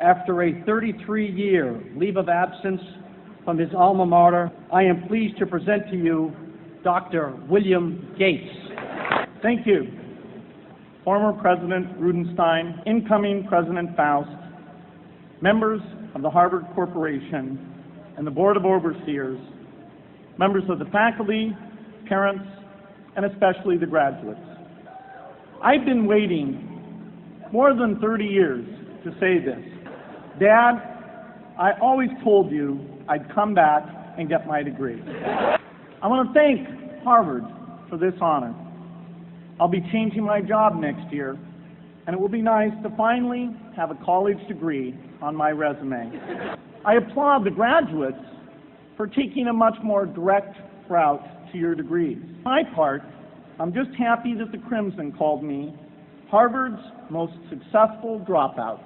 After a 33-year leave of absence from his alma mater, I am pleased to present to you Dr. William Gates. Thank you. Former President Rudenstine, incoming President Faust, members of the Harvard Corporation and the Board of Overseers, members of the faculty, parents, and especially the graduates. I've been waiting more than 30 years to say this. Dad, I always told you I'd come back and get my degree. I want to thank Harvard for this honor. I'll be changing my job next year, and it will be nice to finally have a college degree on my resume. I applaud the graduates for taking a much more direct route to your degrees. For my part, I'm just happy that the Crimson called me Harvard's most successful dropout.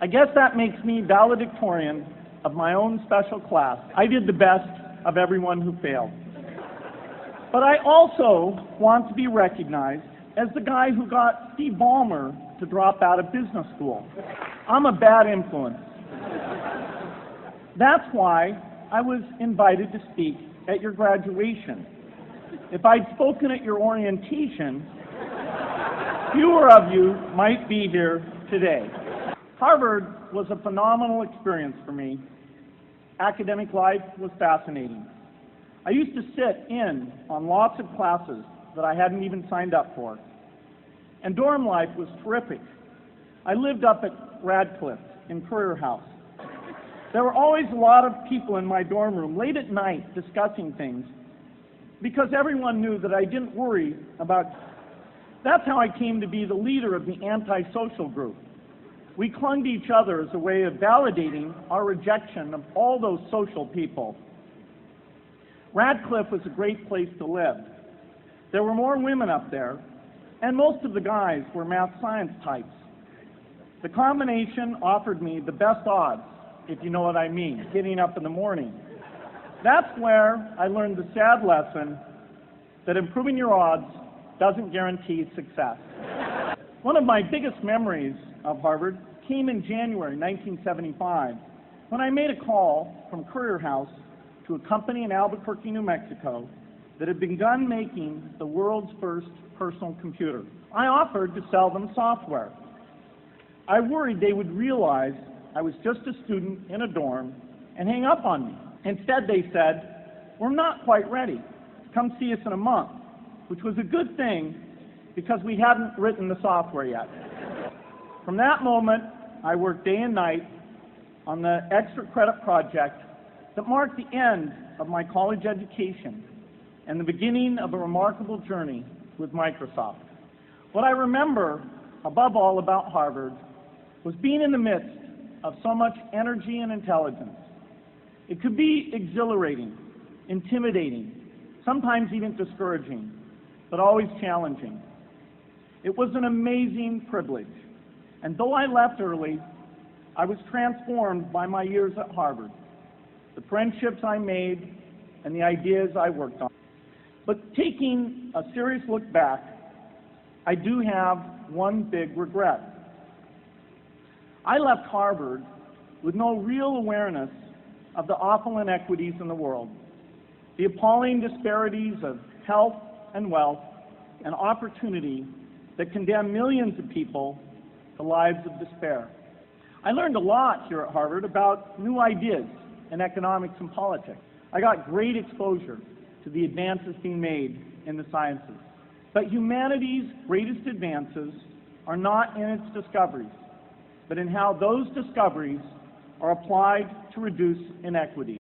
I guess that makes me valedictorian of my own special class. I did the best of everyone who failed. But I also want to be recognized as the guy who got Steve Ballmer to drop out of business school. I'm a bad influence. That's why I was invited to speak at your graduation. If I'd spoken at your orientation, fewer of you might be here today. Harvard was a phenomenal experience for me. Academic life was fascinating. I used to sit in on lots of classes that I hadn't even signed up for. And dorm life was terrific. I lived up at Radcliffe in Currier House. There were always a lot of people in my dorm room late at night discussing things because everyone knew that I didn't worry about. That's how I came to be the leader of the antisocial group. We clung to each other as a way of validating our rejection of all those social people. Radcliffe was a great place to live. There were more women up there, and most of the guys were math science types. The combination offered me the best odds, if you know what I mean, getting up in the morning. That's where I learned the sad lesson that improving your odds doesn't guarantee success. One of my biggest memories of Harvard came in January 1975 when I made a call from Currier House to a company in Albuquerque, New Mexico that had begun making the world's first personal computer. I offered to sell them software. I worried they would realize I was just a student in a dorm and hang up on me. Instead, they said, "We're not quite ready. Come see us in a month," which was a good thing because we hadn't written the software yet. From that moment, I worked day and night on the extra credit project that marked the end of my college education and the beginning of a remarkable journey with Microsoft. What I remember above all about Harvard was being in the midst of so much energy and intelligence. It could be exhilarating, intimidating, sometimes even discouraging, but always challenging. It was an amazing privilege. And though I left early, I was transformed by my years at Harvard, the friendships I made, and the ideas I worked on. But taking a serious look back, I do have one big regret. I left Harvard with no real awareness of the awful inequities in the world, the appalling disparities of health and wealth and opportunity that condemn millions of people to lives of despair. I learned a lot here at Harvard about new ideas in economics and politics. I got great exposure to the advances being made in the sciences. But humanity's greatest advances are not in its discoveries, but in how those discoveries are applied to reduce inequity.